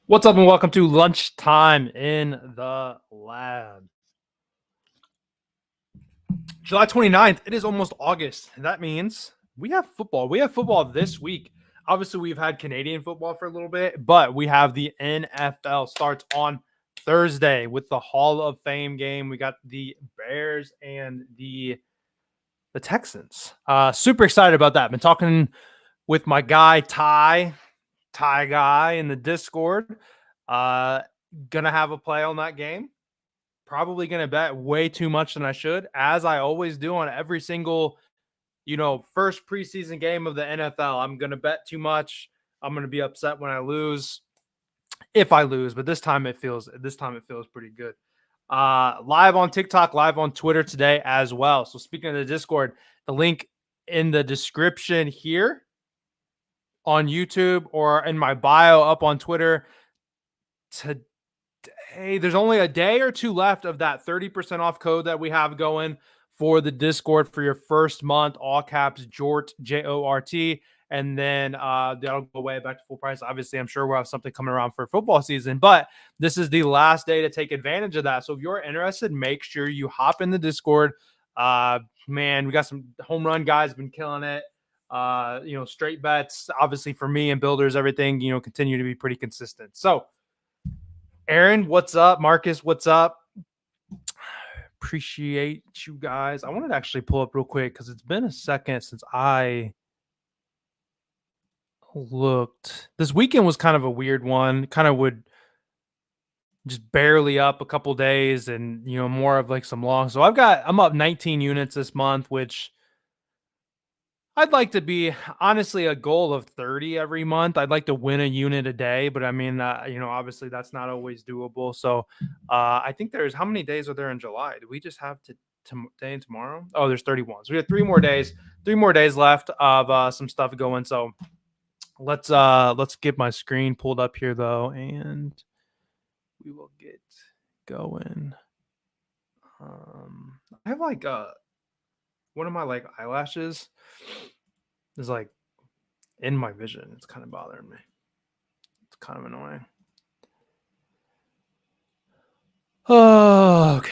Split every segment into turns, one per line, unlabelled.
What's up and welcome to Lunchtime in the Lab. July 29th, it is almost August. That means we have football. We have football this week. Obviously, we've had Canadian football for a little bit, but we have the NFL starts on Thursday with the Hall of Fame game. We got the Bears and the Texans. Super excited about that. Been talking with my guy Ty guy in the Discord. Gonna have a play on that game. Probably gonna bet way too much than I should, as I always do on every single, first preseason game of the NFL. I'm gonna bet too much. I'm gonna be upset when I lose, if I lose, but this time it feels pretty good. Live on TikTok, live on Twitter today as well. So speaking of the Discord, the link in the description here on YouTube or in my bio up on Twitter. Today, there's only a day or two left of that 30% off code that we have going for the Discord for your first month, all caps Jort, Jort. And then that'll go away back to full price. Obviously, I'm sure we'll have something coming around for football season, but this is the last day to take advantage of that. So if you're interested, make sure you hop in the Discord. Man, we got some home run guys been killing it. Straight bets, obviously for me and builders, everything, continue to be pretty consistent. So Aaron, what's up? Marcus, what's up? Appreciate you guys. I wanted to actually pull up real quick because it's been a second since I looked. This weekend was kind of a weird one. Kind of would just barely up a couple days and, more of like some long. So I'm up 19 units this month, which I'd like to be, honestly, a goal of 30 every month. I'd like to win a unit a day, but I mean, obviously that's not always doable. So I think how many days are there in July? Do we just have today and tomorrow? Oh, there's 31. So we have 3 more days left of some stuff going. So let's get my screen pulled up here though, and we will get going. I have like one of my like eyelashes is like in my vision. It's kind of bothering me. It's kind of annoying. Oh, okay.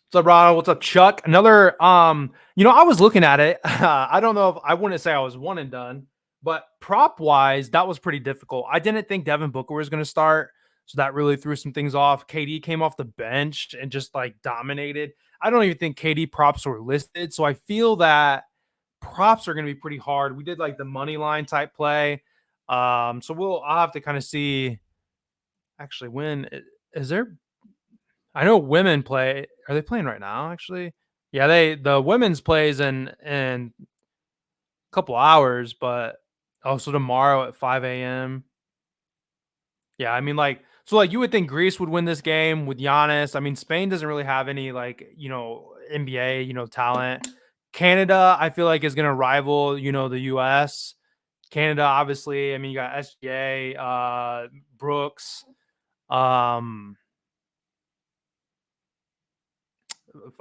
What's up, Ronald? What's up, Chuck? Another I was looking at it. I don't know if I wouldn't say I was one and done, but prop wise, that was pretty difficult. I didn't think Devin Booker was going to start, so that really threw some things off. KD came off the bench and just like dominated. I don't even think KD props were listed, so I feel that props are going to be pretty hard. We did like the money line type play. So I'll have to kind of see actually when is there. I know women play. Are they playing right now? Actually, yeah, the women's plays in a couple hours, but also tomorrow at 5 a.m. Yeah, I mean, you would think Greece would win this game with Giannis. I mean, Spain doesn't really have any NBA talent. Canada, I feel like, is going to rival the U.S. Canada, obviously. I mean, you got SGA, Brooks. If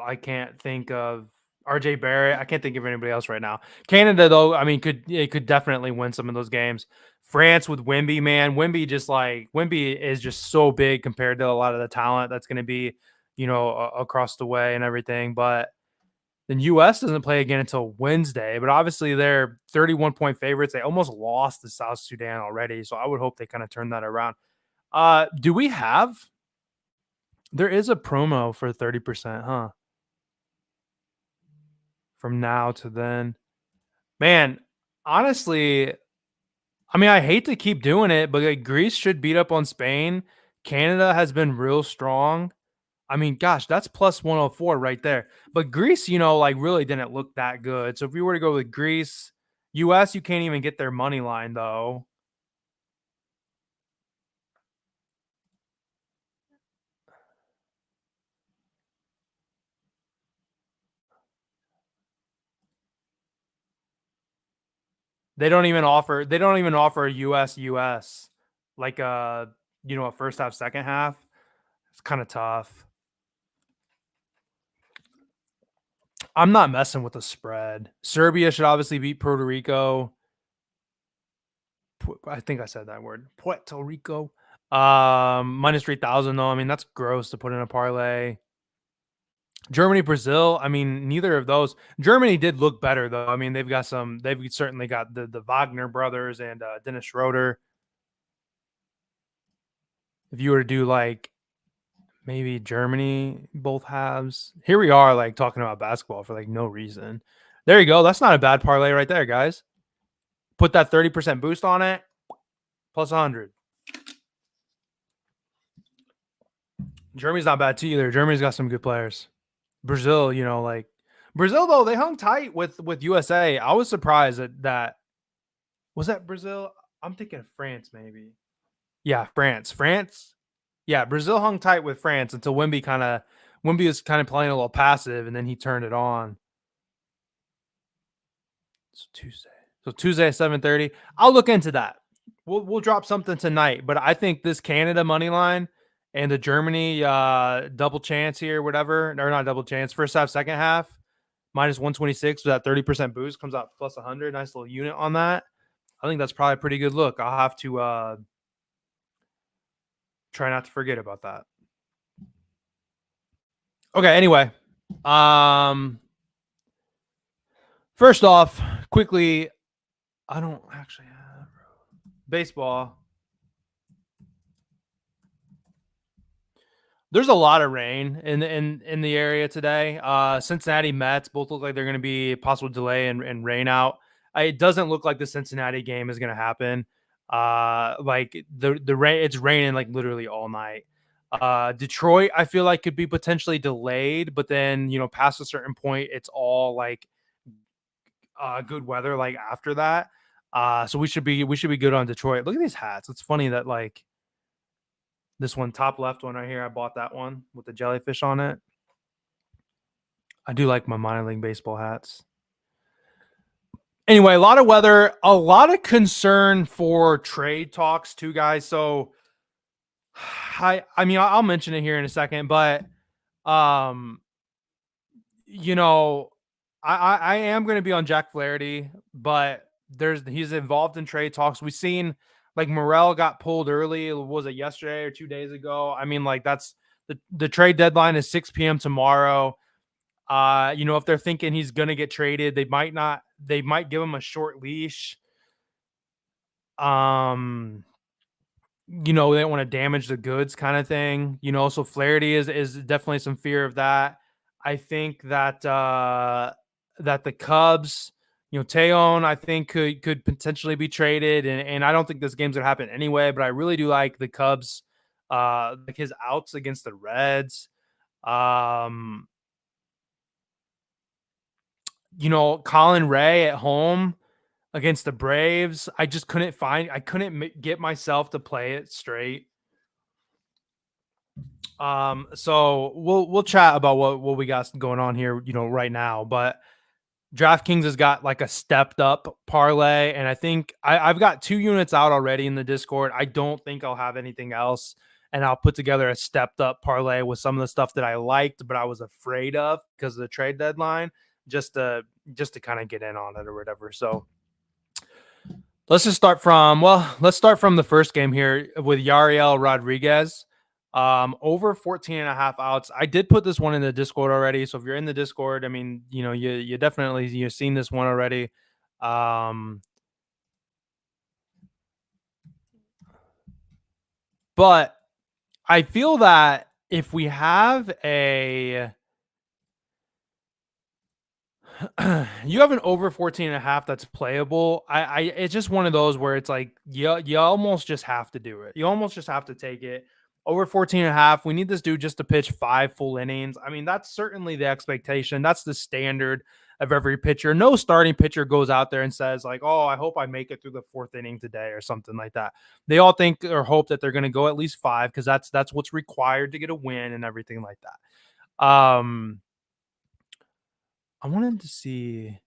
I can't think of RJ Barrett. I can't think of anybody else right now. Canada, though, I mean, could definitely win some of those games. France with Wemby, man. Wemby is just so big compared to a lot of the talent that's going to be, across the way and everything. But then U.S. doesn't play again until Wednesday. But obviously, they're 31-point favorites. They almost lost to South Sudan already. So I would hope they kind of turn that around. Do we have? There is a promo for 30%, huh? From now to then. Man, honestly, I mean, I hate to keep doing it, but like, Greece should beat up on Spain. Canada has been real strong. I mean, gosh, that's plus 104 right there. But Greece, really didn't look that good. So if you were to go with Greece, US, you can't even get their money line, though. They don't even offer a US like a first half, second half. It's kind of tough. I'm not messing with the spread. Serbia should obviously beat Puerto Rico. I think I said that word. Puerto Rico. Minus 3,000 though. I mean, that's gross to put in a parlay. Germany, Brazil. I mean, neither of those. Germany did look better though. I mean, they've certainly got the Wagner brothers and Dennis Schroeder. If you were to do like maybe Germany both halves. Here we are like talking about basketball for like no reason. There you go. That's not a bad parlay right there, guys. Put that 30% boost on it, plus 100. Germany's not bad too either. Germany's got some good players. Brazil, like Brazil though, they hung tight with USA. I was surprised that was that Brazil. I'm thinking of France, maybe. Yeah, France. France. Yeah, Brazil hung tight with France until Wimby was kind of playing a little passive, and then he turned it on. It's Tuesday. So Tuesday at 7:30. I'll look into that. We'll drop something tonight, but I think this Canada money line and the Germany double chance here, whatever, or not double chance, first half, second half, minus 126 with that 30% boost comes out plus 100. Nice little unit on that. I think that's probably a pretty good look. I'll have to try not to forget about that. Okay, anyway. First off, quickly, I don't actually have baseball. There's a lot of rain in the area today. Cincinnati Mets both look like they're going to be a possible delay and rain out. It doesn't look like the Cincinnati game is going to happen. Like the rain, it's raining like literally all night. Detroit, I feel like could be potentially delayed, but then past a certain point, it's all like good weather. Like after that, so we should be good on Detroit. Look at these hats. It's funny that like. This one, top left one right here. I bought that one with the jellyfish on it. I do like my minor league baseball hats. Anyway, a lot of weather, a lot of concern for trade talks too, guys. So I mean, I'll mention it here in a second, but I am going to be on Jack Flaherty, but he's involved in trade talks. We've seen like Morel got pulled early. Was it yesterday or 2 days ago? I mean, like that's the trade deadline is 6 p.m. tomorrow. If they're thinking he's going to get traded, they might not. They might give him a short leash. They don't want to damage the goods kind of thing. So Flaherty is definitely some fear of that. I think that that the Cubs, Teon, I think could potentially be traded, and I don't think this game's gonna happen anyway. But I really do like the Cubs, like his outs against the Reds. Colin Ray at home against the Braves. I just couldn't get myself to play it straight. So we'll chat about what we got going on here, right now. But DraftKings has got like a stepped up parlay, and I think I've got 2 units out already in the Discord. I don't think I'll have anything else, and I'll put together a stepped up parlay with some of the stuff that I liked, but I was afraid of because of the trade deadline, just to kind of get in on it or whatever. So let's start from the first game here with Yariel Rodriguez. Over 14.5 outs. I did put this one in the Discord already. So if you're in the Discord, I mean, you definitely, you've seen this one already. But I feel that if we have you have an over 14.5 that's playable. It's just one of those where it's like you almost just have to do it. You almost just have to take it. Over 14.5. We need this dude just to pitch 5 full innings. I mean, that's certainly the expectation. That's the standard of every pitcher. No starting pitcher goes out there and says like, "Oh, I hope I make it through the 4th inning today," or something like that. They all think or hope that they're going to go at least 5 because that's what's required to get a win and everything like that. I wanted to see,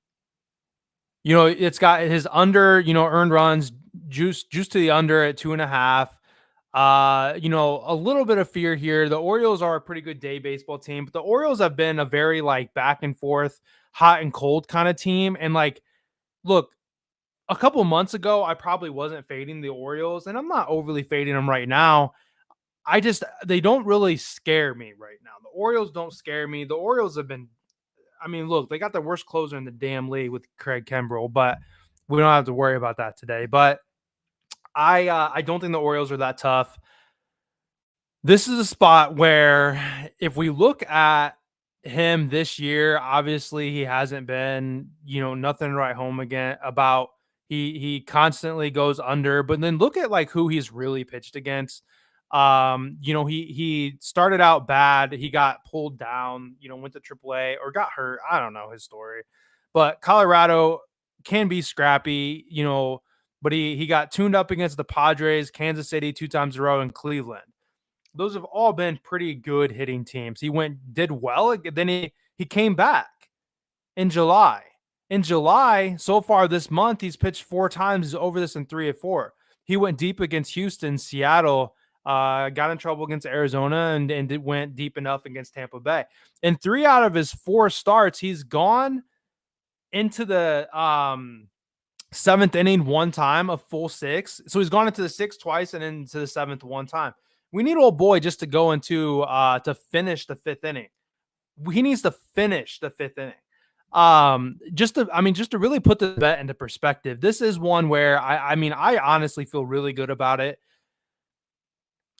it's got his under, earned runs, juice to the under at 2.5. A little bit of fear here. The Orioles are a pretty good day baseball team, but the Orioles have been a very like back and forth, hot and cold kind of team. And like, look, a couple months ago, I probably wasn't fading the Orioles, and I'm not overly fading them right now. I just they don't really scare me right now. The Orioles don't scare me. The Orioles have been, I mean, look, they got the worst closer in the damn league with Craig Kimbrell, but we don't have to worry about that today. But I don't think the Orioles are that tough. This is a spot where if we look at him this year, obviously he hasn't been, nothing to write home again about. He constantly goes under, but then look at like who he's really pitched against. He started out bad. He got pulled down, went to AAA or got hurt. I don't know his story. But Colorado can be scrappy, but he got tuned up against the Padres, Kansas City 2 times in a row, and Cleveland. Those have all been pretty good hitting teams. Did well, then he came back in July. In July, so far this month, he's pitched 4 times. He's over this in 3 of 4. He went deep against Houston, Seattle, got in trouble against Arizona, and it went deep enough against Tampa Bay. In 3 out of his 4 starts, he's gone into the seventh inning 1 time, a full 6. So he's gone into the 6th twice and into the 7th 1 time. We need old boy just to go into to finish the 5th inning. He needs to finish the 5th inning. Just to really put the bet into perspective, this is one where I honestly feel really good about it.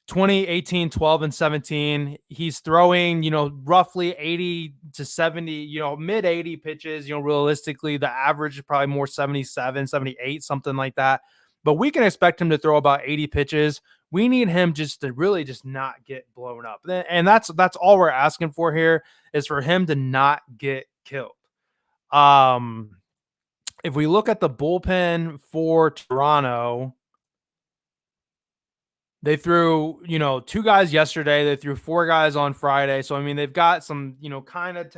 20, 18, 12, and 17. He's throwing, roughly 80 to 70, mid 80 pitches. Realistically, the average is probably more 77, 78, something like that. But we can expect him to throw about 80 pitches. We need him just to really just not get blown up. And that's all we're asking for here is for him to not get killed. If we look at the bullpen for Toronto, they threw, 2 guys yesterday. They threw 4 guys on Friday. So, they've got some, kind of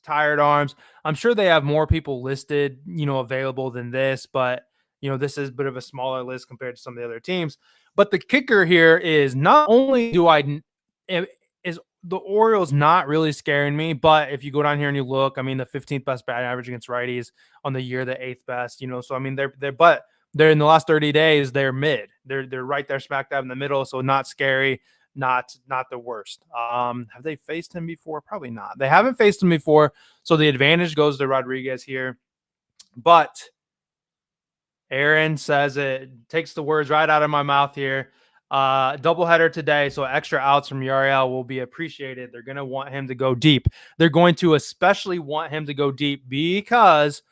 tired arms. I'm sure they have more people listed, available than this, but, this is a bit of a smaller list compared to some of the other teams. But the kicker here is not only is the Orioles not really scaring me, but if you go down here and you look, the 15th best batting average against righties on the year, the 8th best, so, they're in the last 30 days, they're mid. They're right there smack dab in the middle, so not scary, not the worst. Have they faced him before? Probably not. They haven't faced him before, so the advantage goes to Rodriguez here. But Aaron says it, takes the words right out of my mouth here. Doubleheader today, so extra outs from Yariel will be appreciated. They're going to want him to go deep. They're going to especially want him to go deep because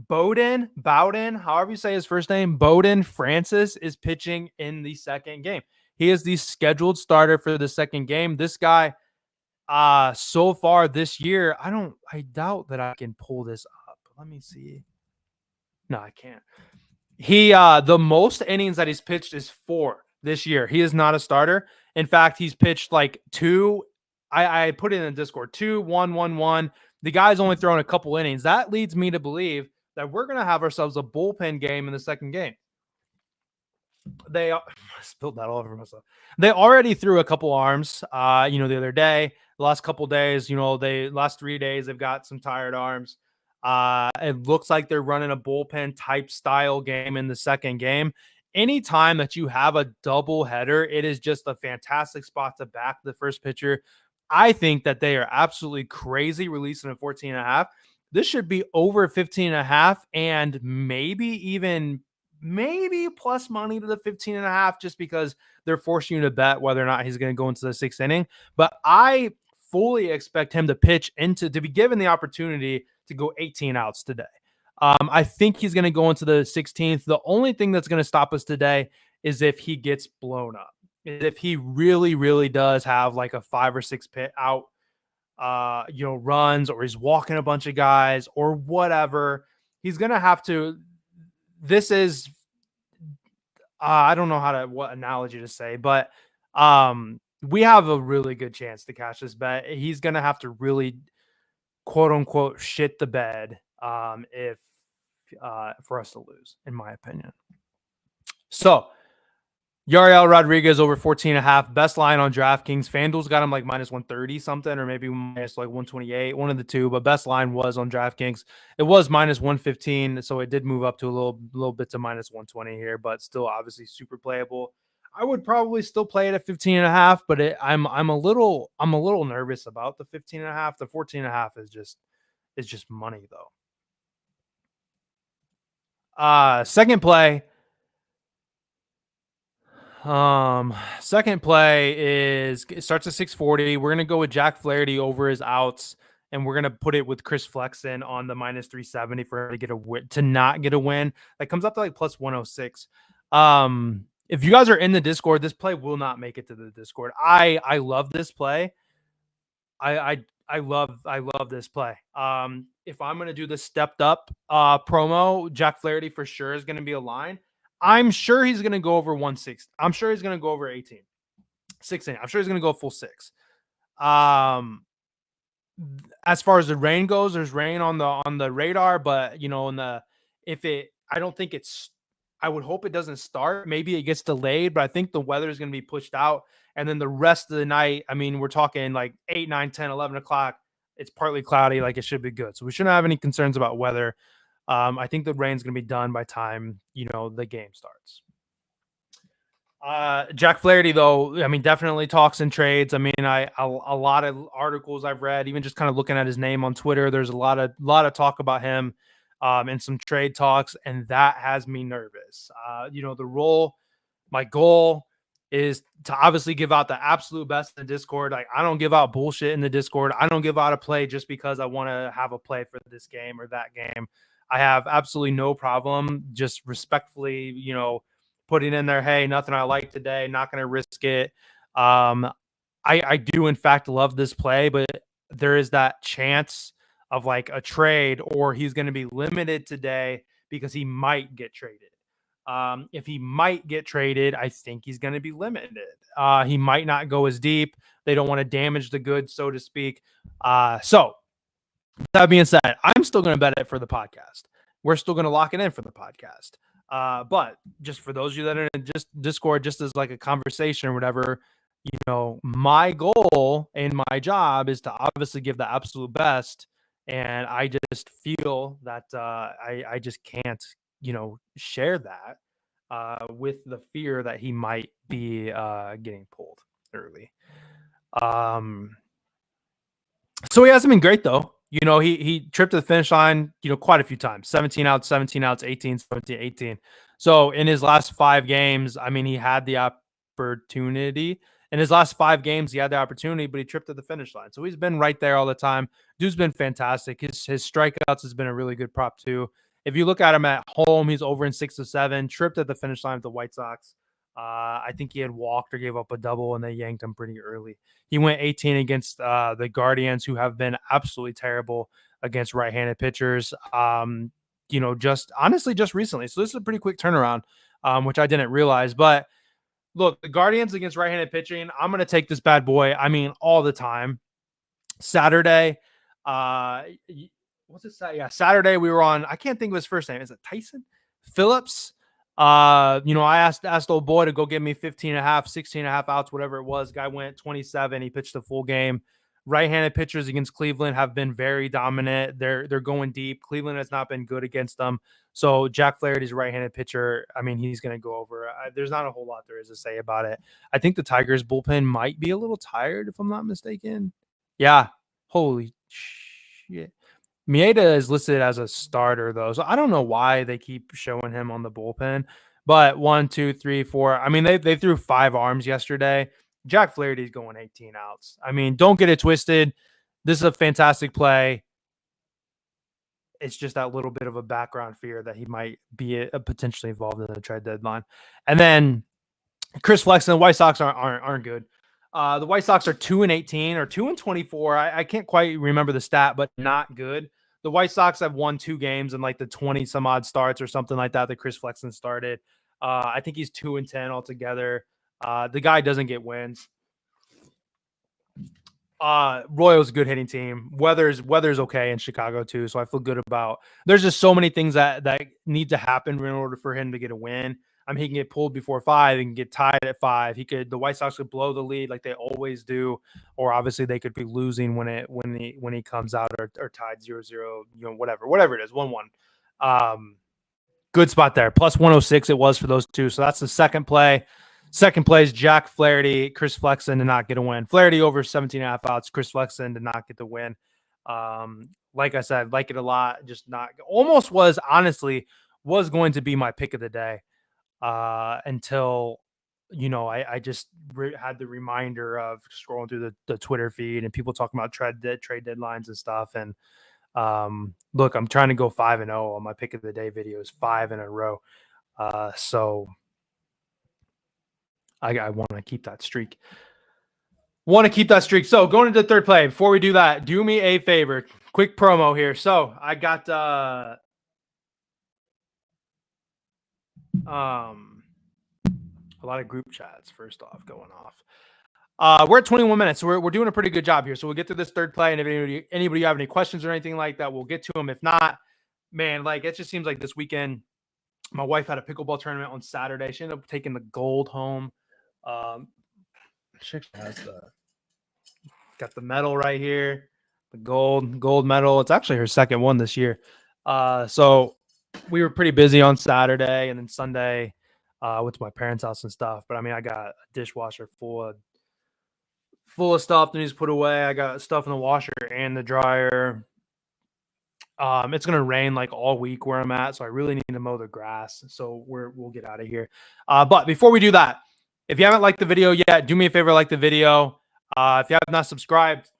Bowden, however you say his first name, Bowden Francis is pitching in the second game. He is the scheduled starter for the second game. This guy, so far this year, I doubt that I can pull this up. Let me see. No, I can't. He, the most innings that he's pitched is 4 this year. He is not a starter. In fact, he's pitched like 2. I put it in the Discord, 2, 1, 1, 1. The guy's only thrown a couple innings. That leads me to believe that we're going to have ourselves a bullpen game in the second game. They spilled that all over myself. They already threw a couple arms, the other day, the last couple days, last 3 days, they've got some tired arms. It looks like they're running a bullpen type style game in the second game. Anytime that you have a double header, it is just a fantastic spot to back the first pitcher. I think that they are absolutely crazy releasing a 14.5. This should be over 15.5 and maybe plus money to the 15.5 just because they're forcing you to bet whether or not he's going to go into the 6th inning. But I fully expect him to to be given the opportunity to go 18 outs today. I think he's going to go into the 16th. The only thing that's going to stop us today is if he gets blown up. If he really, really does have like a 5 or 6 pit out, runs, or he's walking a bunch of guys or whatever, he's going to have to. This is, I don't know what analogy to say, but we have a really good chance to cash this bet. He's going to have to really, quote unquote, shit the bed if for us to lose, in my opinion. So Yariel Rodriguez over 14.5. Best line on DraftKings. FanDuel's got him like minus 130 something, or maybe minus like 128, one of the two. But best line was on DraftKings. It was minus 115, so it did move up to a little bit to minus 120 here, but still obviously super playable. I would probably still play it at 15.5, but I'm a little nervous about the 15.5. The 14.5 is just money though. Second play. Second play is it starts at 640. We're gonna go with Jack Flaherty over his outs, and we're gonna put it with Chris Flexen on the minus 370 for to get to not get a win. That comes up to like plus 106. If you guys are in the Discord, this play will not make it to the Discord. I love this play. I love this play. If I'm gonna do the stepped up promo, Jack Flaherty for sure is gonna be a line. I'm sure he's gonna go over 160. I'm sure he's gonna go over 18. 16. I'm sure he's gonna go full 6. As far as the rain goes, there's rain on the radar, but you know, I don't think it's I would hope it doesn't start. Maybe it gets delayed, but I think the weather is going to be pushed out. And then the rest of the night, I mean, we're talking like 8, 9, 10, 11 o'clock. It's partly cloudy, like it should be good. So we shouldn't have any concerns about weather. I think the rain's going to be done by time, the game starts. Jack Flaherty, though, I mean, definitely talks and trades. I mean, a lot of articles I've read, even just kind of looking at his name on Twitter, there's a lot of talk about him. And some trade talks, and that has me nervous. My goal is to obviously give out the absolute best in the Discord. Like, I don't give out bullshit in the Discord. I don't give out a play just because I want to have a play for this game or that game. I have absolutely no problem just respectfully, putting in there, hey, nothing I like today, not going to risk it. I do, in fact, love this play, but there is that chance of like a trade, or he's going to be limited today because he might get traded. If he might get traded, I think he's going to be limited. He might not go as deep. They don't want to damage the goods, so to speak. So that being said, I'm still going to bet it for the podcast. We're still going to lock it in for the podcast. But just for those of you that are in just Discord, just as like a conversation or whatever, my goal and my job is to obviously give the absolute best. And I just feel that I just can't, share that with the fear that he might be getting pulled early. So he hasn't been great, though. He tripped to the finish line, quite a few times. 17 outs, 18, 17, 18. So in his last 5 games, I mean, he had the opportunity. In his last 5 games, he had the opportunity, but he tripped to the finish line. So he's been right there all the time. Dude's been fantastic. His strikeouts has been a really good prop too. If you look at him at home, he's over in 6 of 7, tripped at the finish line with the White Sox. I think he had walked or gave up a double, and they yanked him pretty early. He went 18 against the Guardians, who have been absolutely terrible against right-handed pitchers. Just recently. So this is a pretty quick turnaround, which I didn't realize. But look, the Guardians against right-handed pitching, I'm going to take this bad boy, all the time. Saturday, what's it say? Yeah, Saturday we were on, I can't think of his first name. Is it Tyson Phillips? I asked old boy to go give me 15.5, 16.5 outs, whatever it was. Guy went 27. He pitched the full game. Right-handed pitchers against Cleveland have been very dominant. They're going deep. Cleveland has not been good against them. So Jack Flaherty's a right-handed pitcher. I mean, he's going to go over. There's not a whole lot there is to say about it. I think the Tigers bullpen might be a little tired, if I'm not mistaken. Yeah. Holy shit. Mieta is listed as a starter, though, so I don't know why they keep showing him on the bullpen. But 1, 2, 3, 4. I mean, they threw 5 arms yesterday. Jack Flaherty's going 18 outs. I mean, don't get it twisted. This is a fantastic play. It's just that little bit of a background fear that he might be potentially involved in the trade deadline. And then Chris Flexen, the White Sox aren't good. The White Sox are 2-18 or 2-24. I can't quite remember the stat, but not good. The White Sox have won 2 games in like the 20 some odd starts or something like that Chris Flexen started. I think he's 2-10 altogether. The guy doesn't get wins. Royals a good hitting team. Weather's okay in Chicago too, so I feel good about. There's just so many things that need to happen in order for him to get a win. I mean, he can get pulled before 5. He can get tied at 5. The White Sox could blow the lead like they always do, or obviously they could be losing when he comes out, or tied 0-0, whatever it is, 1-1. Good spot there. Plus 106 it was for those two. So that's the second play. Second play is Jack Flaherty, Chris Flexen to not get a win. Flaherty over 17.5 outs. Chris Flexen did not get the win. Like I said, like it a lot. Just not almost was honestly was going to be my pick of the day until I just had the reminder of scrolling through the Twitter feed and people talking about trade deadlines and stuff. And look, I'm trying to go 5-0 on my pick of the day videos, 5 in a row. So I want to keep that streak. So going into the third play, before we do that, do me a favor. Quick promo here. So I got a lot of group chats first off going off. We're at 21 minutes, so we're doing a pretty good job here. So we'll get to this third play, and if anybody have any questions or anything like that, we'll get to them. If not, man, like it just seems like this weekend, my wife had a pickleball tournament on Saturday. She ended up taking the gold home. She has got the medal right here, the gold medal. It's actually her second one this year. So we were pretty busy on Saturday, and then Sunday went to my parents' house and stuff. But I mean, I got a dishwasher full of stuff that needs to put away. I got stuff in the washer and the dryer. It's gonna rain like all week where I'm at, so I really need to mow the grass. So we'll get out of here. But before we do that, if you haven't liked the video yet, do me a favor, like the video. If you have not subscribed,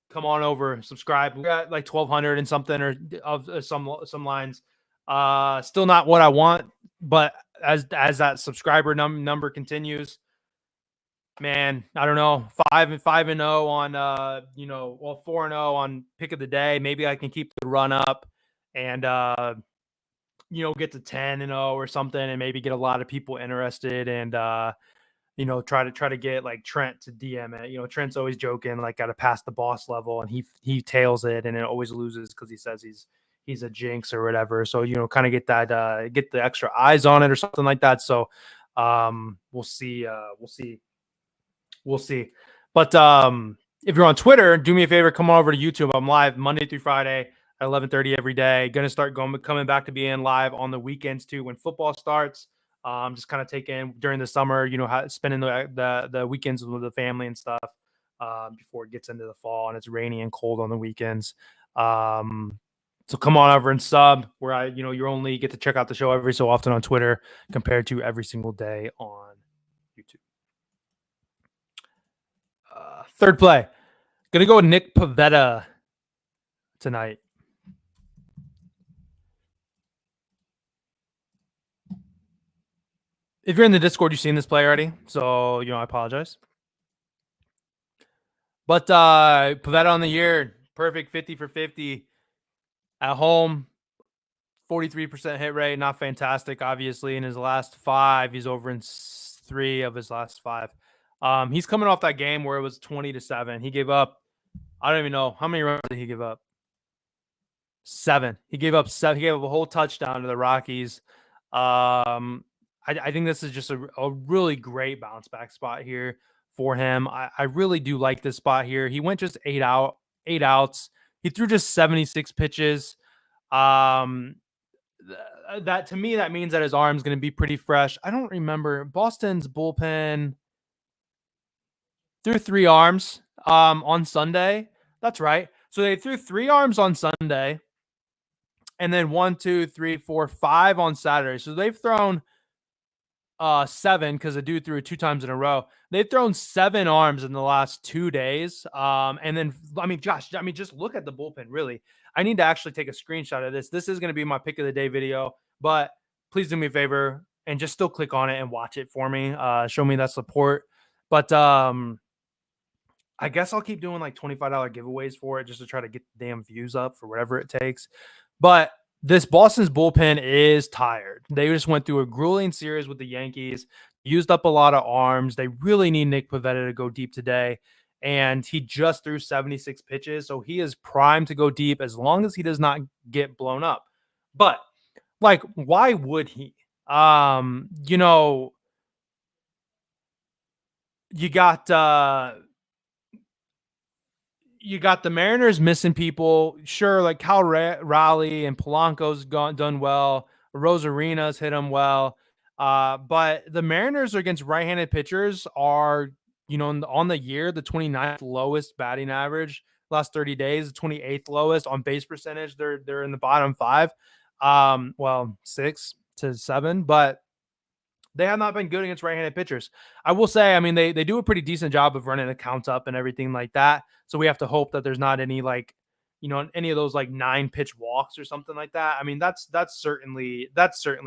come on over, subscribe. We got like 1,200 and something, or of some lines. Still not what I want, but as that subscriber number continues, man, I don't know, 5-0 on 4-0 on pick of the day. Maybe I can keep the run up and get to 10-0 or something, and maybe get a lot of people interested, and try to get like Trent to DM it. Trent's always joking like got to pass the boss level, and he tails it, and it always loses because he says he's a jinx or whatever. So kind of get that get the extra eyes on it or something like that. So we'll see. But if you're on Twitter, do me a favor, come on over to YouTube. I'm live Monday through Friday at 11:30 every day. Gonna start coming back to being live on the weekends too when football starts. Just kind of taking during the summer, spending the weekends with the family and stuff before it gets into the fall and it's rainy and cold on the weekends. So come on over and sub where you only get to check out the show every so often on Twitter compared to every single day on YouTube. Third play. Gonna go with Nick Pivetta tonight. If you're in the Discord, you've seen this play already, so I apologize. But Pivetta on the year, perfect 50 for 50 at home, 43% hit rate, not fantastic, obviously. In his last 5, he's over in 3 of his last 5. He's coming off that game where it was 20-7. He gave up, I don't even know how many runs did he give up. 7. He gave up 7. He gave up a whole touchdown to the Rockies. I think this is just a really great bounce back spot here for him. I really do like this spot here. He went just 8 outs. He threw just 76 pitches. That to me, that means that his arm's going to be pretty fresh. I don't remember. Boston's bullpen threw 3 arms on Sunday. That's right. So they threw 3 arms on Sunday, and then 1, 2, 3, 4, 5 on Saturday. So they've thrown 7 because the dude threw it 2 times in a row. They've thrown 7 arms in the last 2 days. And then, Josh, just look at the bullpen, really. I need to actually take a screenshot of this. This is going to be my pick of the day video, but please do me a favor and just still click on it and watch it for me. Show me that support. But I guess I'll keep doing like $25 giveaways for it just to try to get the damn views up for whatever it takes. But this Boston's bullpen is tired. They just went through a grueling series with the Yankees, used up a lot of arms. They really need Nick Pivetta to go deep today. And he just threw 76 pitches. So he is primed to go deep as long as he does not get blown up. But, why would he? You know, you got you got the Mariners missing people. Sure, like Raleigh and Polanco's done well. Rosarina's hit them well. But the Mariners against right-handed pitchers are, on the year, the 29th lowest batting average last 30 days, the 28th lowest on base percentage. They're in the bottom five. Well, 6 to 7, but they have not been good against right-handed pitchers. I will say, I mean, they do a pretty decent job of running accounts up and everything like that. So we have to hope that there's not any like, any of those like 9 pitch walks or something like that. I mean, that's certainly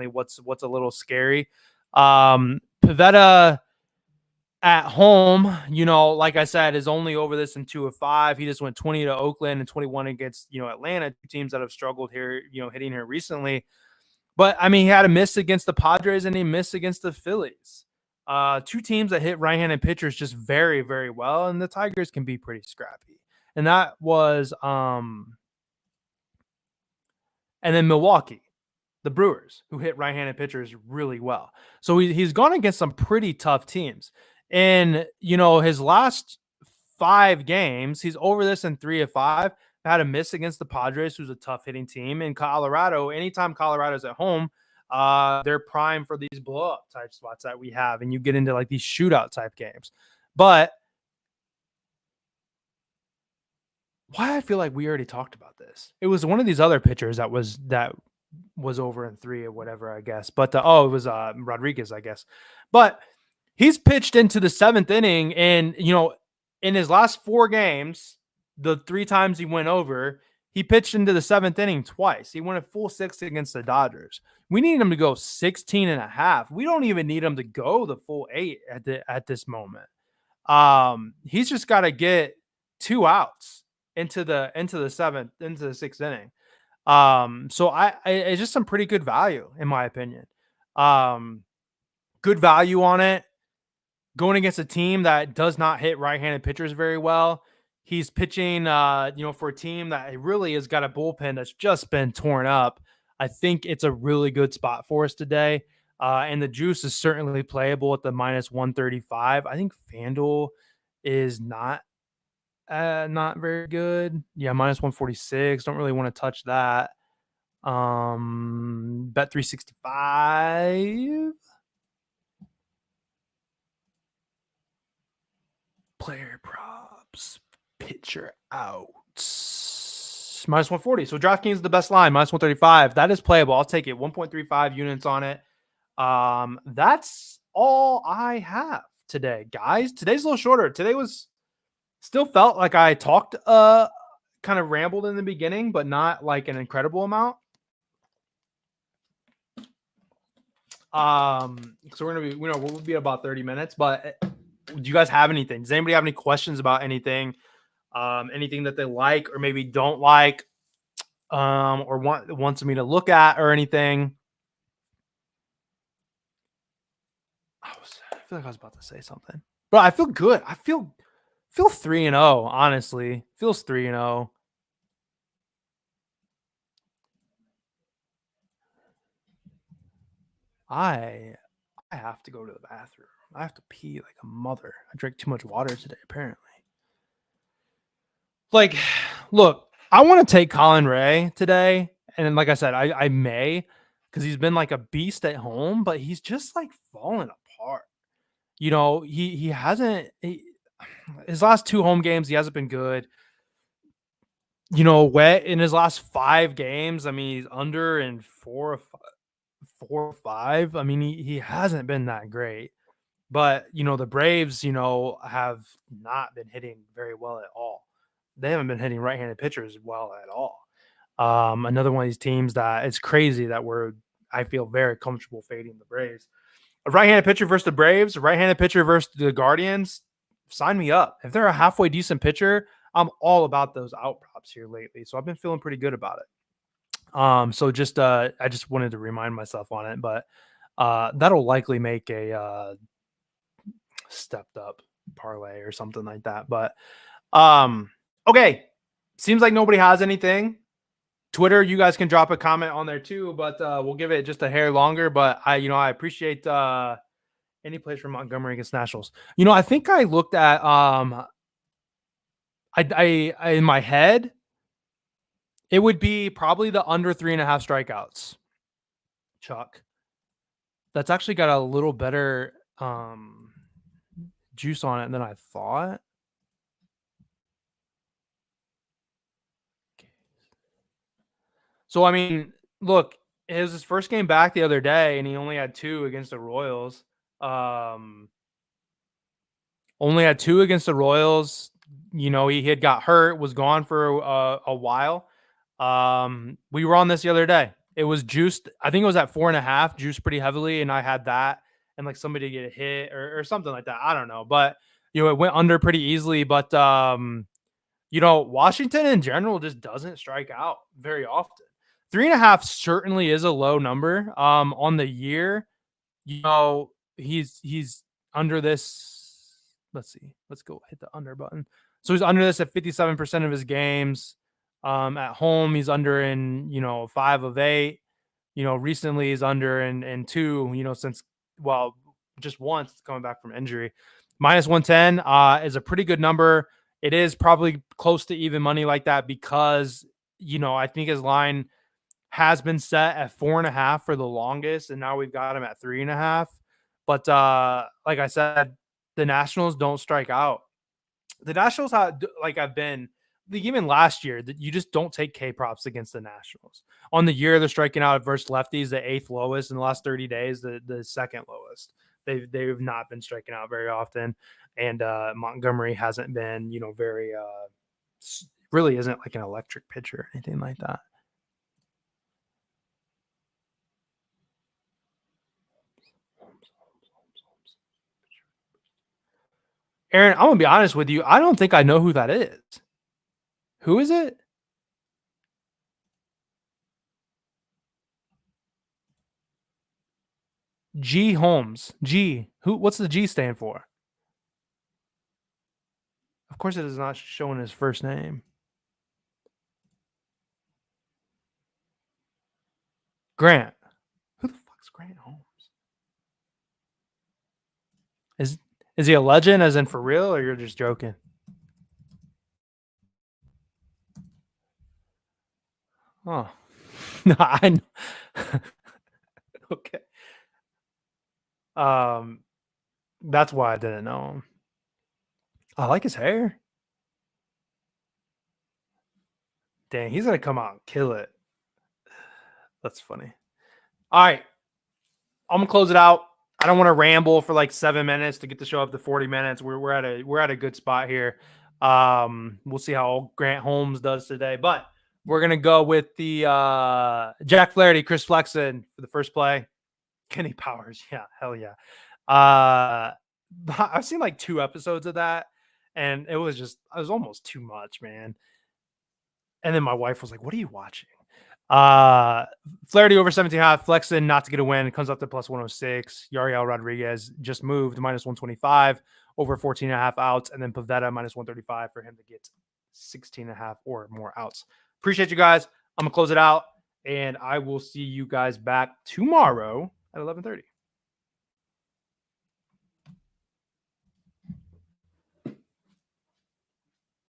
what's a little scary. Pavetta at home, like I said, is only over this in 2 of 5. He just went 20 to Oakland and 21 against, Atlanta, two teams that have struggled here, hitting here recently. But I mean, he had a miss against the Padres and he missed against the Phillies. Two teams that hit right-handed pitchers just very, very well, and the Tigers can be pretty scrappy. And that was and then Milwaukee, the Brewers, who hit right-handed pitchers really well. So he's gone against some pretty tough teams. And his last 5 games, he's over this in 3 of 5. Had a miss against the Padres, who's a tough hitting team. In Colorado, anytime Colorado's at home, they're prime for these blow up type spots that we have, and you get into like these shootout type games. But why I feel like we already talked about this. It was one of these other pitchers that was over in 3 or whatever, I guess. But it was Rodriguez, I guess. But he's pitched into the 7th inning, and in his last 4 games, the 3 times he went over, he pitched into the 7th inning twice. He went a full 6 against the Dodgers. We need him to go 16 and a half. We don't even need him to go the full 8 at this moment. He's just got to get 2 outs into the 6th inning. So it's just some pretty good value in my opinion. Um, Good value on it. Going against a team that does not hit right-handed pitchers very well. He's pitching, for a team that really has got a bullpen that's just been torn up. I think it's a really good spot for us today. And the juice is certainly playable at the minus 135. I think FanDuel is not very good. Yeah, minus 146. Don't really want to touch that. Bet 365. Player props. Pitcher outs. Minus 140. So DraftKings is the best line. Minus 135. That is playable. I'll take it. 1.35 units on it. That's all I have today, guys. Today's a little shorter. Today was still felt like I talked kind of rambled in the beginning, but not like an incredible amount. So we're gonna be, we'll be about 30 minutes. But do you guys have anything? Does anybody have any questions about anything? Anything that they like or maybe don't like, or wants me to look at or anything? I feel like I was about to say something, but I feel good. I feel 3-0. Honestly, feels 3-0. I have to go to the bathroom. I have to pee like a mother. I drank too much water today, apparently. Like, look, I want to take Colin Ray today. And like I said, I may, because he's been like a beast at home, but he's just like falling apart. He hasn't his last 2 home games, he hasn't been good. Wet in his last 5 games. I mean, he's under in 4 or 5. I mean, he hasn't been that great. But, the Braves, have not been hitting very well at all. They haven't been hitting right-handed pitchers well at all. Another one of these teams that it's crazy that I feel very comfortable fading the Braves. A right-handed pitcher versus the Braves, a right-handed pitcher versus the Guardians, sign me up. If they're a halfway decent pitcher, I'm all about those out props here lately. So I've been feeling pretty good about it. So just I just wanted to remind myself on it, but that'll likely make a stepped up parlay or something like that. But okay, seems like nobody has anything. Twitter, you guys can drop a comment on there too, but we'll give it just a hair longer. But I appreciate any place from Montgomery against Nationals. I think I looked at I in my head, it would be probably the under 3.5 strikeouts. Chuck. That's actually got a little better juice on it than I thought. So I mean, look, it was his first game back the other day, and he only had 2 against the Royals. Only had 2 against the Royals. He had got hurt, was gone for a while. We were on this the other day. It was juiced. I think it was at 4.5, juiced pretty heavily, and I had that, and like somebody get a hit or something like that. I don't know, but it went under pretty easily. But Washington in general just doesn't strike out very often. 3.5 certainly is a low number. On the year, he's under this. Let's see. Let's go hit the under button. So he's under this at 57% of his games. At home, he's under in 5 of 8. Recently he's under in 2. Since just once coming back from injury. -110 is a pretty good number. It is probably close to even money like that because I think his line has been set at 4.5 for the longest, and now we've got him at 3.5. But like I said, the Nationals don't strike out. The Nationals have been even last year that you just don't take K props against the Nationals. On the year they're striking out versus lefties, the 8th lowest in the last 30 days, the 2nd lowest. They've not been striking out very often, and Montgomery hasn't been very really isn't like an electric pitcher or anything like that. Aaron, I'm gonna be honest with you. I don't think I know who that is. Who is it? G Holmes. G. Who? What's the G stand for? Of course, it is not showing his first name. Grant. Who the fuck's Grant Holmes? Is he a legend, as in for real, or you're just joking? Oh, no, I know. Okay. That's why I didn't know him. I like his hair. Dang, he's gonna come out and kill it. That's funny. All right, I'm gonna close it out. I don't want to ramble for like 7 minutes to get the show up to 40 minutes. We're at a good spot here. We'll see how Grant Holmes does today, but we're gonna go with the Jack Flaherty, Chris Flexen for the first play. Kenny Powers, yeah, hell yeah. I've seen like 2 episodes of that, and it was almost too much, man. And then my wife was like, "What are you watching?" Flaherty over 17.5, Flexen not to get a win. It comes up to +106. Yariel Rodriguez just moved -125 over 14.5 outs, and then Pavetta -135 for him to get 16.5 or more outs. Appreciate you guys. I'm gonna close it out, and I will see you guys back tomorrow at 11:30.